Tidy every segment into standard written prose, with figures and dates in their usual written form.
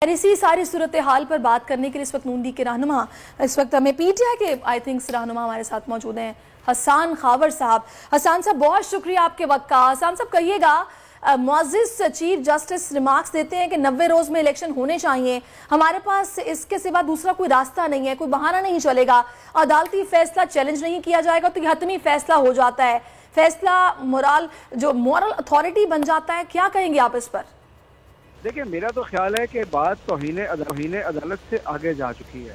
اسی ساری صورت حال پر بات کرنے کے لیے اس وقت نون لیگ کے رہنما، اس وقت ہمیں پی ٹی آئی کے آئی تھنک رہنما ہمارے ساتھ موجود ہیں حسان خاور صاحب۔ حسان صاحب بہت شکریہ آپ کے وقت کا۔ حسان صاحب کہیے گا، معزز چیف جسٹس ریمارکس دیتے ہیں کہ 90 روز میں الیکشن ہونے چاہیے، ہمارے پاس اس کے سوا دوسرا کوئی راستہ نہیں ہے، کوئی بہانہ نہیں چلے گا، عدالتی فیصلہ چیلنج نہیں کیا جائے گا تو یہ حتمی فیصلہ ہو جاتا ہے، فیصلہ مورل اتھارٹی بن جاتا ہے، کیا کہیں گے آپ اس پر؟ دیکھیں، میرا تو خیال ہے کہ بات توہین عدالت سے آگے جا چکی ہے۔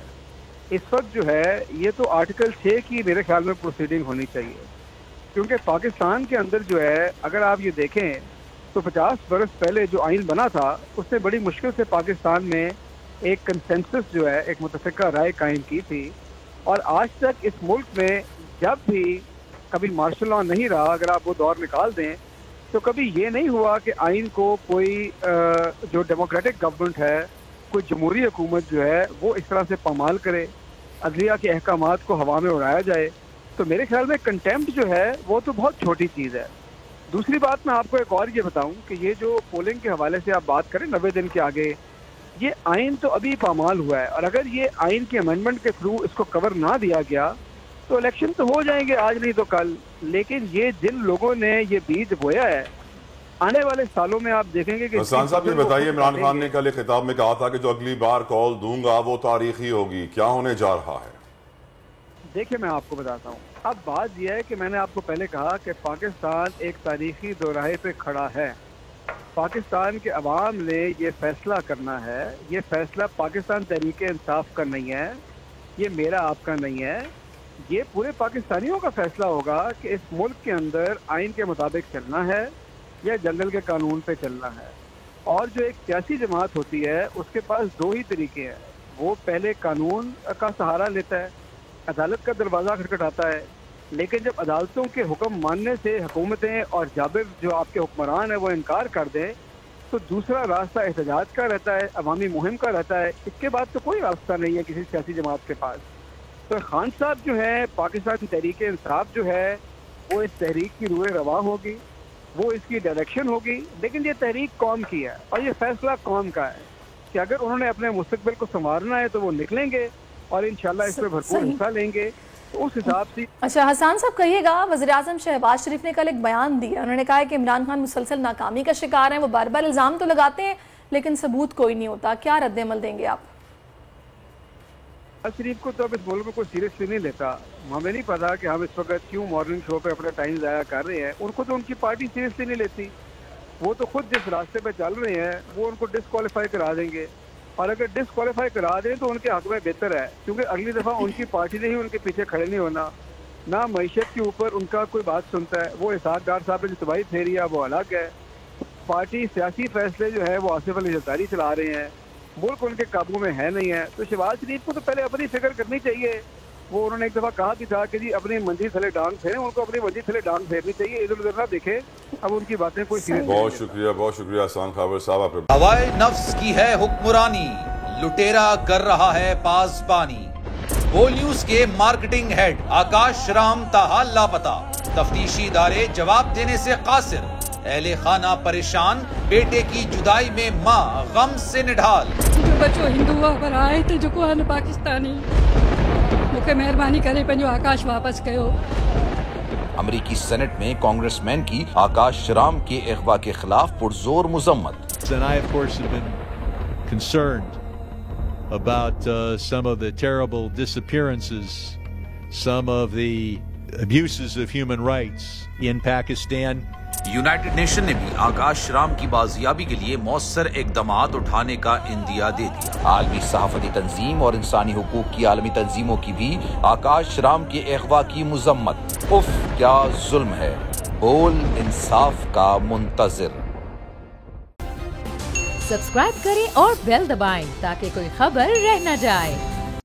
اس وقت جو ہے یہ تو آرٹیکل 6 کی میرے خیال میں پروسیڈنگ ہونی چاہیے، کیونکہ پاکستان کے اندر جو ہے اگر آپ یہ دیکھیں تو 50 برس پہلے جو آئین بنا تھا اس نے بڑی مشکل سے پاکستان میں ایک کنسنسس جو ہے، ایک متفقہ رائے قائم کی تھی، اور آج تک اس ملک میں جب بھی کبھی مارشل لا نہیں رہا، اگر آپ وہ دور نکال دیں تو کبھی یہ نہیں ہوا کہ آئین کو کوئی جو ڈیموکریٹک گورنمنٹ ہے، کوئی جمہوری حکومت جو ہے وہ اس طرح سے پامال کرے، عدلیہ کے احکامات کو ہوا میں اڑایا جائے۔ تو میرے خیال میں کنٹیمپٹ جو ہے وہ تو بہت چھوٹی چیز ہے۔ دوسری بات میں آپ کو ایک اور یہ بتاؤں کہ یہ جو پولنگ کے حوالے سے آپ بات کریں 90 دن کے آگے، یہ آئین تو ابھی پامال ہوا ہے، اور اگر یہ آئین کے امینڈمنٹ کے تھرو اس کو کور نہ دیا گیا تو الیکشن تو ہو جائیں گے آج نہیں تو کل، لیکن یہ جن لوگوں نے یہ بیج بویا ہے آنے والے سالوں میں آپ دیکھیں گے کہ حسان صاحب یہ بتائیے، عمران خان نے کل ایک خطاب میں کہا تھا کہ جو اگلی بار کال دوں گا وہ تاریخی ہوگی، کیا ہونے جا رہا ہے؟ دیکھیں میں آپ کو بتاتا ہوں، اب بات یہ ہے کہ میں نے آپ کو پہلے کہا کہ پاکستان ایک تاریخی دوراہے پہ کھڑا ہے۔ پاکستان کے عوام نے یہ فیصلہ کرنا ہے، یہ فیصلہ پاکستان تحریک انصاف کا نہیں ہے، یہ میرا آپ کا نہیں ہے، یہ پورے پاکستانیوں کا فیصلہ ہوگا کہ اس ملک کے اندر آئین کے مطابق چلنا ہے یا جنگل کے قانون پہ چلنا ہے۔ اور جو ایک سیاسی جماعت ہوتی ہے اس کے پاس دو ہی طریقے ہیں، وہ پہلے قانون کا سہارا لیتا ہے، عدالت کا دروازہ کھٹکھٹاتا ہے، لیکن جب عدالتوں کے حکم ماننے سے حکومتیں اور جابر جو آپ کے حکمران ہیں وہ انکار کر دیں تو دوسرا راستہ احتجاج کا رہتا ہے، عوامی مہم کا رہتا ہے۔ اس کے بعد تو کوئی راستہ نہیں ہے کسی سیاسی جماعت کے پاس۔ تو خان صاحب جو ہے، پاکستان تحریک انصاف جو ہے، وہ اس تحریک کی روح رواں ہوگی، وہ اس کی ڈائریکشن ہوگی، لیکن یہ تحریک قوم کی ہے اور یہ فیصلہ قوم کا ہے کہ اگر انہوں نے اپنے مستقبل کو سنوارنا ہے تو وہ نکلیں گے اور انشاءاللہ اس میں بھرپور حصہ لیں گے۔ تو اس حساب سے اچھا حسان صاحب کہیے گا، وزیر اعظم شہباز شریف نے کل ایک بیان دیا، انہوں نے کہا کہ عمران خان مسلسل ناکامی کا شکار ہیں، وہ بار بار الزام تو لگاتے ہیں لیکن ثبوت کوئی نہیں ہوتا، کیا رد عمل دیں گے آپ؟ شریف کو تو اب اس ملک میں کوئی سیریسلی نہیں لیتا، ہمیں نہیں پتا کہ ہم اس وقت کیوں مارننگ شو پہ اپنا ٹائم ضائع کر رہے ہیں، ان کو تو ان کی پارٹی سیریسلی نہیں لیتی، وہ تو خود جس راستے پہ چل رہے ہیں وہ ان کو ڈسکوالیفائی کرا دیں گے، اور اگر ڈسکوالیفائی کرا دیں تو ان کے حق میں بہتر ہے، کیونکہ اگلی دفعہ ان کی پارٹی نے ہی ان کے پیچھے کھڑے نہیں ہونا، نہ معیشت کے اوپر ان کا کوئی بات سنتا ہے۔ وہ اسحاق ڈار صاحب نے جو تباہی پھیری ہے وہ الگ ہے، پارٹی سیاسی فیصلے جو ہے وہ آصف علی زرداری چلا رہے ہیں، ملک ان کے قابو میں ہے نہیں ہے۔ تو شہباز شریف کو تو پہلے اپنی فکر کرنی چاہیے، وہ انہوں نے ایک دفعہ کہا بھی تھا کہ جی اپنی منجی تھلے ڈانگ پھیریں، ان کو اپنی منجی تھلے ڈانگ پھیرنی چاہیے، ادھر ادھر نہ دیکھیں، اب ان کی باتیں کوئی سیریس نہیں۔ بہت شکریہ حسان خاور صاحب۔ ہوائے نفس کی ہے حکمرانی، لٹیرا کر رہا ہے پاسبانی۔ بول نیوز کے مارکیٹنگ ہیڈ آکاش رام تاحال لاپتہ، تفتیشی ادارے جواب دینے سے قاصر، اہل خانہ پریشان، بیٹے کی جدائی میں ماں غم سے نڈھال۔ جو بچو ہندو پر آئے تھے جو کو پاکستانی، مجھے مہربانی کرے پنجو آکاش واپس کیو۔ امریکی سینٹ میں کانگریس مین کی آکاش رام کے اغوا کے خلاف پرزور مذمت۔ And I, of course, have been concerned about some of the terrible disappearances, some of the abuses of human rights in Pakistan. United nation نے بھی آکاش رام کی بازیابی کے لیے مؤثر اقدامات اٹھانے کا عندیہ دے دیا۔ عالمی صحافتی تنظیم اور انسانی حقوق کی عالمی تنظیموں کی بھی آکاش رام کے اغوا کی مذمت۔ اف کیا ظلم ہے، بول انصاف کا منتظر۔ سبسکرائب کریں اور بیل دبائیں تاکہ کوئی خبر رہ نہ جائے۔